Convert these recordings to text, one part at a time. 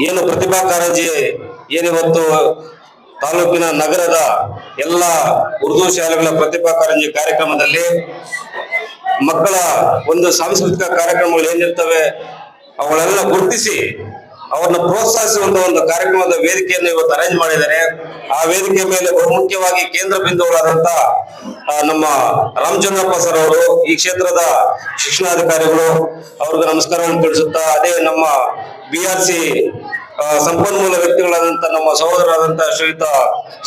ಏನು ಪ್ರತಿಭಾ ಕಾರಂಜಿ ಏನಿವತ್ತು ತಾಲೂಕಿನ ನಗರದ ಎಲ್ಲ ಉರ್ದು ಶಾಲೆಗಳ ಪ್ರತಿಭಾ ಕಾರಂಜಿ ಕಾರ್ಯಕ್ರಮದಲ್ಲಿ ಮಕ್ಕಳ ಒಂದು ಸಾಂಸ್ಕೃತಿಕ ಕಾರ್ಯಕ್ರಮಗಳು ಏನಿರ್ತವೆ ಅವುಗಳೆಲ್ಲ ಗುರುತಿಸಿ ಅವ್ರನ್ನ ಪ್ರೋತ್ಸಾಹಿಸುವಂತ ಒಂದು ಕಾರ್ಯಕ್ರಮದ ವೇದಿಕೆಯನ್ನು ಇವತ್ತು ಅರೇಂಜ್ ಮಾಡಿದ್ದಾರೆ. ಆ ವೇದಿಕೆ ಮೇಲೆ ಬಹುಮುಖ್ಯವಾಗಿ ಕೇಂದ್ರ ಬಿಂದುಗಳಾದಂತ ನಮ್ಮ ರಾಮಚಂದ್ರಪ್ಪ ಸರ್ ಅವರು, ಈ ಕ್ಷೇತ್ರದ ಶಿಕ್ಷಣಾಧಿಕಾರಿಗಳು, ಅವ್ರಿಗೆ ನಮಸ್ಕಾರವನ್ನು ತಿಳಿಸುತ್ತಾ, ಅದೇ ನಮ್ಮ BRC ಸಂಪನ್ಮೂಲ ವ್ಯಕ್ತಿಗಳಾದಂತ ನಮ್ಮ ಸಹೋದರರಾದಂತ ಶ್ರೀಯುತ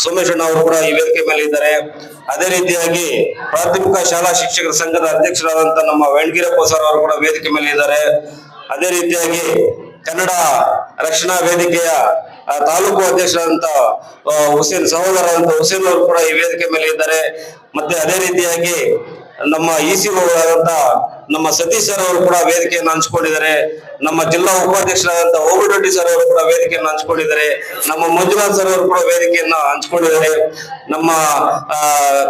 ಸೋಮೇಶಣ್ಣ ಅವರು ಕೂಡ ಈ ವೇದಿಕೆ ಮೇಲೆ ಇದ್ದಾರೆ. ಅದೇ ರೀತಿಯಾಗಿ ಪ್ರಾಥಮಿಕ ಶಾಲಾ ಶಿಕ್ಷಕರ ಸಂಘದ ಅಧ್ಯಕ್ಷರಾದಂತ ನಮ್ಮ ವೆಂಕಟಗಿರಪ್ಪ ಸರ್ ಅವರು ಕೂಡ ವೇದಿಕೆ ಮೇಲೆ ಇದ್ದಾರೆ. ಅದೇ ರೀತಿಯಾಗಿ ಕನ್ನಡ ರಕ್ಷಣಾ ವೇದಿಕೆಯ ತಾಲೂಕು ಅಧ್ಯಕ್ಷರಾದಂತ ಹುಸೇನ್ ಸಹೋದರರಾದಂತ ಹುಸೇನ್ ಅವರು ಕೂಡ ಈ ವೇದಿಕೆ ಮೇಲೆ ಇದ್ದಾರೆ. ಮತ್ತೆ ಅದೇ ರೀತಿಯಾಗಿ ನಮ್ಮ ECO ಆದಂತ ನಮ್ಮ ಸತೀಶ್ ಸರ್ ಅವರು ಕೂಡ ವೇದಿಕೆಯನ್ನು ಹಂಚಿಕೊಂಡಿದ್ದಾರೆ. ನಮ್ಮ ಜಿಲ್ಲಾ ಉಪಾಧ್ಯಕ್ಷರಾದಂತ ಓಬುರೆಡ್ಡಿ ಸರ್ ಅವರು ಕೂಡ ವೇದಿಕೆಯನ್ನು ಹಂಚಿಕೊಂಡಿದ್ದಾರೆ. ನಮ್ಮ ಮಂಜುನಾಥ್ ಸರ್ ಅವರು ಕೂಡ ವೇದಿಕೆಯನ್ನ ಹಂಚಿಕೊಂಡಿದ್ದಾರೆ. ನಮ್ಮ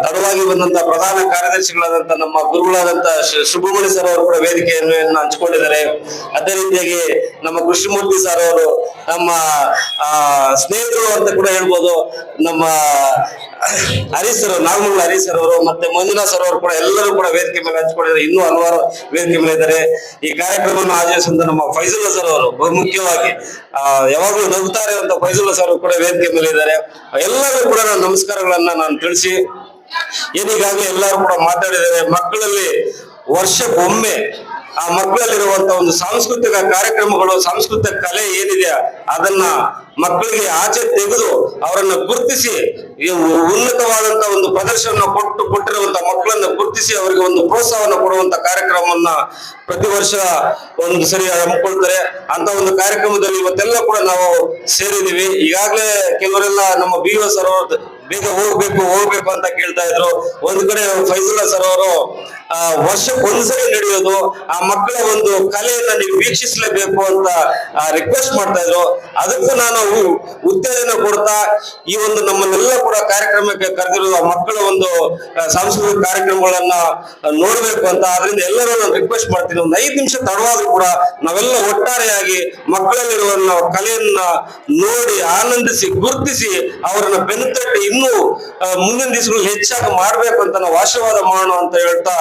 ತಡವಾಗಿ ಬಂದಂತ ಪ್ರಧಾನ ಕಾರ್ಯದರ್ಶಿಗಳಾದಂತ ನಮ್ಮ ಗುರುಗಳಾದಂತ ಸುಬ್ರಹ್ಮಣ್ಯ ಸರ್ ಅವರು ಕೂಡ ವೇದಿಕೆಯನ್ನು ಹಂಚಿಕೊಂಡಿದ್ದಾರೆ. ಅದೇ ರೀತಿಯಾಗಿ ನಮ್ಮ ಕೃಷ್ಣಮೂರ್ತಿ ಸರ್ ಅವರು, ನಮ್ಮ ಸ್ನೇಹಿತರು ಅಂತ ಕೂಡ ಹೇಳ್ಬೋದು, ನಮ್ಮ ಹರೀಶ್ ಸರ್, ನಾಗಮಂಗಲ ಹರೀಶ್ ಸರ್ ಅವರು, ಮತ್ತೆ ಮಂಜುನಾಥ್ ಸರ್ ಅವರು ಕೂಡ ಎಲ್ಲರೂ ಕೂಡ ವೇದಿಕೆ ಮೇಲೆ ಹಂಚಿಕೊಂಡಿದ್ದಾರೆ. ಇನ್ನೂ ಹಲವಾರು ವೇದಿಕೆ ಮೇಲೆ ಇದ್ದಾರೆ. ಈ ಕಾರ್ಯಕ್ರಮವನ್ನು ಆಚರಿಸಿದ ನಮ್ಮ ಫೈಜುಲ್ಲಾ ಸರ್ ಅವರು, ಬಹುಮುಖ್ಯವಾಗಿ ಯಾವಾಗಲೂ ನಗುತ್ತಾರೆ ಅಂತ ಫೈಜುಲ್ಲಾ ಸರ್ ಕೂಡ ವೇದಿಕೆ ಮೇಲೆ ಇದ್ದಾರೆ. ಎಲ್ಲರೂ ಕೂಡ ನಾನು ನಮಸ್ಕಾರಗಳನ್ನ ನಾನು ತಿಳಿಸಿ, ಏನೀಗಾಗಲೇ ಎಲ್ಲರೂ ಕೂಡ ಮಾತಾಡಿದ್ದಾರೆ. ಮಕ್ಕಳಲ್ಲಿ ವರ್ಷಕ್ಕೊಮ್ಮೆ ಆ ಮಕ್ಕಳಲ್ಲಿರುವಂತಹ ಒಂದು ಸಾಂಸ್ಕೃತಿಕ ಕಾರ್ಯಕ್ರಮಗಳು, ಸಾಂಸ್ಕೃತಿಕ ಕಲೆ ಏನಿದೆ ಅದನ್ನ ಮಕ್ಕಳಿಗೆ ಆಚೆ ತೆಗೆದು ಅವರನ್ನ ಗುರುತಿಸಿ ಉನ್ನತವಾದಂತಹ ಒಂದು ಪ್ರದರ್ಶನ ಕೊಟ್ಟಿರುವಂತಹ ಮಕ್ಕಳನ್ನ ಗುರುತಿಸಿ ಅವರಿಗೆ ಒಂದು ಪ್ರೋತ್ಸಾಹವನ್ನು ಕೊಡುವಂತ ಕಾರ್ಯಕ್ರಮವನ್ನ ಪ್ರತಿ ವರ್ಷ ಒಂದು ಸರಿ ಹಮ್ಮಿಕೊಳ್ತಾರೆ. ಅಂತ ಒಂದು ಕಾರ್ಯಕ್ರಮದಲ್ಲಿ ಇವತ್ತೆಲ್ಲ ಕೂಡ ನಾವು ಸೇರಿದೀವಿ. ಈಗಾಗಲೇ ಕೆಲವರೆಲ್ಲ ನಮ್ಮ BO ಸರ್ ಅವರು ಬೇಗ ಹೋಗ್ಬೇಕು ಅಂತ ಕೇಳ್ತಾ ಇದ್ರು. ಒಂದು ಕಡೆ ಫೈಜುಲ್ಲಾ ಸರ್ ಅವರು ವರ್ಷಕ್ಕೊಂದ್ಸರಿ ನಡೆಯೋದು, ಆ ಮಕ್ಕಳ ಒಂದು ಕಲೆಯನ್ನ ನೀವು ವೀಕ್ಷಿಸಲೇಬೇಕು ಅಂತ ರಿಕ್ವೆಸ್ಟ್ ಮಾಡ್ತಾ ಇದ್ರು. ಅದಕ್ಕೂ ನಾನು ಉತ್ತೇಜನ ಕೊಡ್ತಾ ಈ ಒಂದು ನಮ್ಮನ್ನೆಲ್ಲ ಕೂಡ ಕಾರ್ಯಕ್ರಮಕ್ಕೆ ಕರೆದಿರುವ ಮಕ್ಕಳ ಒಂದು ಸಾಂಸ್ಕೃತಿಕ ಕಾರ್ಯಕ್ರಮಗಳನ್ನ ನೋಡ್ಬೇಕು ಅಂತ, ಅದರಿಂದ ಎಲ್ಲರೂ ನಾನು ರಿಕ್ವೆಸ್ಟ್ ಮಾಡ್ತೀನಿ. ಒಂದು 5 ನಿಮಿಷ ತಡವಾದ್ರೂ ಕೂಡ ನಾವೆಲ್ಲ ಒಟ್ಟಾರೆಯಾಗಿ ಮಕ್ಕಳಲ್ಲಿರುವ ಕಲೆಯನ್ನ ನೋಡಿ ಆನಂದಿಸಿ ಗುರುತಿಸಿ ಅವರನ್ನ ಬೆನ್ನುತಟ್ಟಿ ಇನ್ನೂ ಮುಂದಿನ ದಿವಸಗಳಲ್ಲಿ ಹೆಚ್ಚಾಗಿ ಮಾಡ್ಬೇಕು ಅಂತ ನಾವು ಆಶೀರ್ವಾದ ಮಾಡೋಣ ಅಂತ ಹೇಳ್ತಾ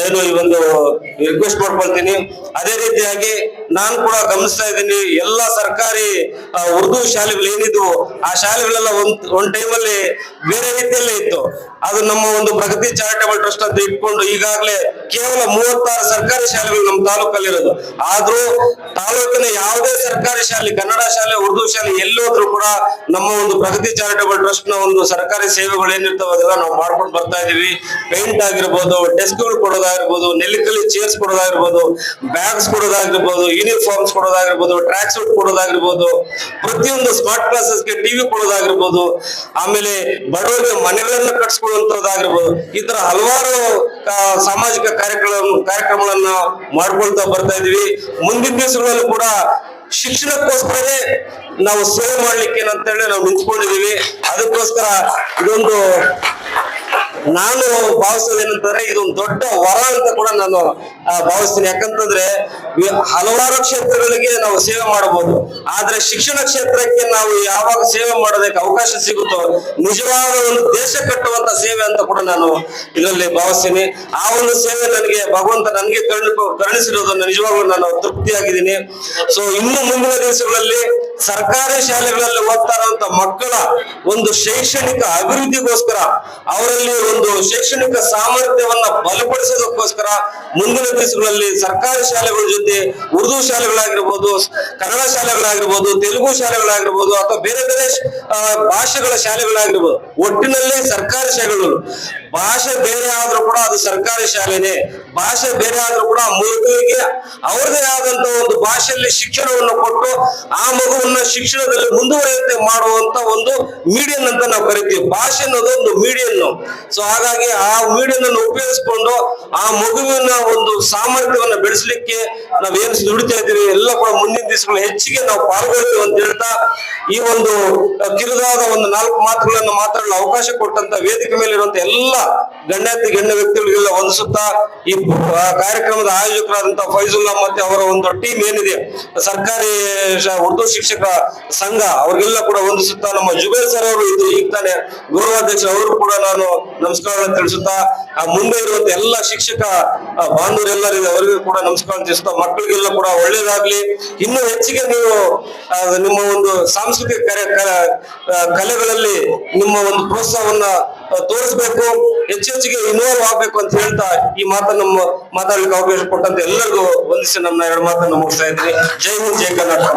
ಏನು ಈ ಒಂದು ರಿಕ್ವೆಸ್ಟ್ ಮಾಡ್ಕೊಳ್ತೀನಿ. ಅದೇ ರೀತಿಯಾಗಿ ನಾನು ಕೂಡ ಗಮನಿಸ್ತಾ ಇದ್ದೀನಿ, ಎಲ್ಲಾ ಸರ್ಕಾರಿ ಉರ್ದು ಶಾಲೆಗಳು ಏನಿದ್ವು ಆ ಶಾಲೆಗಳೆಲ್ಲ ಒಂದ್ ಟೈಮಲ್ಲಿ ಬೇರೆ ರೀತಿಯಲ್ಲೇ ಇತ್ತು. ಅದು ನಮ್ಮ ಒಂದು ಪ್ರಗತಿ ಚಾರಿಟಬಲ್ ಟ್ರಸ್ಟ್ ಅಂತ ಇಟ್ಕೊಂಡು ಈಗಾಗಲೇ ಕೇವಲ 36 ಸರ್ಕಾರಿ ಶಾಲೆಗಳು ನಮ್ಮ ತಾಲೂಕಲ್ಲಿ ಇರೋದು. ಆದ್ರೂ ತಾಲೂಕಿನ ಯಾವುದೇ ಸರ್ಕಾರಿ ಶಾಲೆ, ಕನ್ನಡ ಶಾಲೆ, ಉರ್ದು ಶಾಲೆ ಎಲ್ಲೋದ್ರೂ ಕೂಡ ನಮ್ಮ ಒಂದು ಪ್ರಗತಿ ಚಾರಿಟಬಲ್ ಟ್ರಸ್ಟ್ ನ ಒಂದು ಸರ್ಕಾರಿ ಸೇವೆಗಳು ಏನಿರ್ತಾವ ಅದೆಲ್ಲ ನಾವು ಮಾಡ್ಕೊಂಡು ಬರ್ತಾ ಇದೀವಿ. ಪೇಂಟ್ ಆಗಿರ್ಬೋದು, ಡೆಸ್ಕ್ಗಳು ಕೊಡೋದಾಗಿರ್ಬೋದು, ನೆಲ್ಲಿಕಲ್ಲಿ ಚೇರ್ಸ್ ಕೊಡೋದಾಗಿರ್ಬೋದು, ಬ್ಯಾಗ್ಸ್ ಕೊಡೋದಾಗಿರ್ಬೋದು, ಯೂನಿಫಾರ್ಮ್ಸ್ ಕೊಡೋದಾಗಿರ್ಬೋದು, ಟ್ರ್ಯಾಕ್ ಸೂಟ್ ಕೊಡೋದಾಗಿರ್ಬೋದು, ಪ್ರತಿಯೊಂದು ಸ್ಮಾರ್ಟ್ ಕ್ಲಾಸಸ್ಗೆ TV ಕೊಡೋದಾಗಿರ್ಬೋದು, ಆಮೇಲೆ ಬಡವರಿಗೆ ಮನೆಗಳನ್ನ ಕಟ್ಸ್ಕೊಳ್ಳುವಂತದ್ದಾಗಿರ್ಬೋದು, ಈ ತರ ಹಲವಾರು ಸಾಮಾಜಿಕ ಕಾರ್ಯಕ್ರಮಗಳನ್ನ ಮಾಡ್ಕೊಳ್ತಾ ಬರ್ತಾ ಇದೀವಿ. ಮುಂದಿನ ದಿವಸಗಳಲ್ಲೂ ಕೂಡ ಶಿಕ್ಷಣಕ್ಕೋಸ್ಕರನೇ ನಾವು ಸೇವೆ ಮಾಡ್ಲಿಕ್ಕೆ ಅಂತೇಳಿ ನಾವು ನಿಂತ್ಕೊಂಡಿದೀವಿ. ಅದಕ್ಕೋಸ್ಕರ ಇದೊಂದು ನಾನು ಭಾವಿಸೋದೇನಂತಂದ್ರೆ ಇದೊಂದು ದೊಡ್ಡ ವರ ಅಂತ ಕೂಡ ನಾನು ಭಾವಿಸ್ತೀನಿ. ಯಾಕಂತಂದ್ರೆ ಹಲವಾರು ಕ್ಷೇತ್ರಗಳಿಗೆ ನಾವು ಸೇವೆ ಮಾಡಬಹುದು, ಆದ್ರೆ ಶಿಕ್ಷಣ ಕ್ಷೇತ್ರಕ್ಕೆ ನಾವು ಯಾವಾಗ ಸೇವೆ ಮಾಡೋದಕ್ಕೆ ಅವಕಾಶ ಸಿಗುತ್ತೋ ನಿಜವಾದ ಒಂದು ದೇಶ ಕಟ್ಟುವಂತ ಸೇವೆ ಅಂತ ಕೂಡ ನಾನು ಇದರಲ್ಲಿ ಭಾವಿಸ್ತೀನಿ. ಆ ಒಂದು ಸೇವೆ ನನಗೆ ಭಗವಂತ ನನಗೆ ಕರುಣಿಸಿರೋದನ್ನ ನಿಜವಾಗ್ಲೂ ನಾನು ತೃಪ್ತಿಯಾಗಿದ್ದೀನಿ. ಸೊ ಇನ್ನು ಮುಂದಿನ ದಿವಸಗಳಲ್ಲಿ ಸರ್ಕಾರಿ ಶಾಲೆಗಳಲ್ಲಿ ಓದ್ತಾ ಇರುವಂತ ಮಕ್ಕಳ ಒಂದು ಶೈಕ್ಷಣಿಕ ಅಭಿವೃದ್ಧಿಗೋಸ್ಕರ, ಅವರಲ್ಲಿ ಒಂದು ಶೈಕ್ಷಣಿಕ ಸಾಮರ್ಥ್ಯವನ್ನ ಬಲಪಡಿಸೋದಕ್ಕೋಸ್ಕರ ಮುಂದಿನ ದಿವಸಗಳಲ್ಲಿ ಸರ್ಕಾರಿ ಶಾಲೆಗಳ ಜೊತೆ ಉರ್ದು ಶಾಲೆಗಳಾಗಿರ್ಬೋದು, ಕನ್ನಡ ಶಾಲೆಗಳಾಗಿರ್ಬೋದು, ತೆಲುಗು ಶಾಲೆಗಳಾಗಿರ್ಬೋದು, ಅಥವಾ ಬೇರೆ ಬೇರೆ ಭಾಷೆಗಳ ಶಾಲೆಗಳಾಗಿರ್ಬೋದು, ಒಟ್ಟಿನಲ್ಲಿ ಸರ್ಕಾರಿ ಶಾಲೆಗಳು, ಭಾಷೆ ಬೇರೆ ಆದ್ರೂ ಕೂಡ ಅದು ಸರ್ಕಾರಿ ಶಾಲೆನೇ. ಭಾಷೆ ಬೇರೆ ಆದ್ರೂ ಕೂಡ ಮಗುವಿಗೆ ಅವ್ರದೇ ಆದಂತ ಒಂದು ಭಾಷೆಯಲ್ಲಿ ಶಿಕ್ಷಣವನ್ನು ಕೊಟ್ಟು ಆ ಮಗುವನ್ನ ಶಿಕ್ಷಣದಲ್ಲಿ ಮುಂದುವರಿಯುವಂತೆ ಮಾಡುವಂತ ಒಂದು ಮೀಡಿಯನ್ ಅಂತ ನಾವು ಕರಿತೀವಿ. ಭಾಷೆ ಅನ್ನೋದು ಒಂದು ಮೀಡಿಯನ್. ಸೊ ಹಾಗಾಗಿ ಆ ಮೀಡಿಯಾವನ್ನು ಉಪಯೋಗಿಸಿಕೊಂಡು ಆ ಮಗುವಿನ ಒಂದು ಸಾಮರ್ಥ್ಯವನ್ನು ಬೆಳೆಸಲಿಕ್ಕೆ ನಾವೇನು ದುಡಿತಾ ಇದ್ದೀವಿ ಎಲ್ಲ ಕೂಡ ಮುಂದಿನ ದಿವಸಗಳು ಹೆಚ್ಚಿಗೆ ನಾವು ಪಾಲ್ಗೊಳ್ತೀವಿ ಅಂತ ಹೇಳ್ತಾ ಈ ಒಂದು ಕಿರಿದಾದ ಒಂದು 4 ಮಾತುಗಳನ್ನು ಮಾತಾಡಲು ಅವಕಾಶ ಕೊಟ್ಟಂತ ವೇದಿಕೆ ಮೇಲೆ ಇರುವಂತ ಎಲ್ಲ ಗಣ್ಯ ವ್ಯಕ್ತಿಗಳಿಗೆಲ್ಲ ವಂದಿಸುತ್ತಾ ಈ ಕಾರ್ಯಕ್ರಮದ ಆಯೋಜಕರಾದಂತಹ ಫೈಜುಲ್ಲಾ ಮತ್ತೆ ಅವರ ಒಂದು ಟೀಮ್ ಏನಿದೆ ಸರ್ಕಾರಿ ಉರ್ದು ಶಿಕ್ಷಕ ಸಂಘ ಅವ್ರಿಗೆಲ್ಲ ಕೂಡ ವಂದಿಸುತ್ತಾ ನಮ್ಮ ಜುಬೇರ್ ಸರ್ ಅವರು ಇದು ಈಗ ತಾನೇ ಗೌರವಾಧ್ಯಕ್ಷರು ಅವರು ಕೂಡ ನಾನು ನಮಸ್ಕಾರಗಳನ್ನು ತಿಳಿಸುತ್ತಾ ಮುಂದೆ ಇರುವಂತ ಎಲ್ಲ ಶಿಕ್ಷಕ ಬಾಂಧವರೆಲ್ಲರಿದೆ ಅವರಿಗೂ ಕೂಡ ನಮಸ್ಕಾರ ತಿಳಿಸುತ್ತಾ ಮಕ್ಕಳಿಗೆಲ್ಲ ಕೂಡ ಒಳ್ಳೇದಾಗ್ಲಿ. ಇನ್ನೂ ಹೆಚ್ಚಿಗೆ ನೀವು ನಿಮ್ಮ ಒಂದು ಸಾಂಸ್ಕೃತಿಕ ಕಲೆಗಳಲ್ಲಿ ನಿಮ್ಮ ಒಂದು ಪ್ರೋತ್ಸಾಹವನ್ನ ತೋರಿಸ್ಬೇಕು, ಹೆಚ್ಚೆಚ್ಚಿಗೆ ಇನ್ವಾಲ್ವ್ ಆಗ್ಬೇಕು ಅಂತ ಹೇಳ್ತಾ ಈ ಮಾತನ್ನು ಮಾತಾಡ್ಲಿಕ್ಕೆ ಅವಕಾಶ ಕೊಟ್ಟಂತ ಎಲ್ಲರಿಗೂ ವಂದಿಸಿ ನನ್ನ 2 ಮಾತನ್ನು ಮುಗಿಸ್ತಾ ಇದ್ದೀನಿ. ಜೈ ಹಿಂದ್, ಜೈ ಕರ್ನಾಟಕ.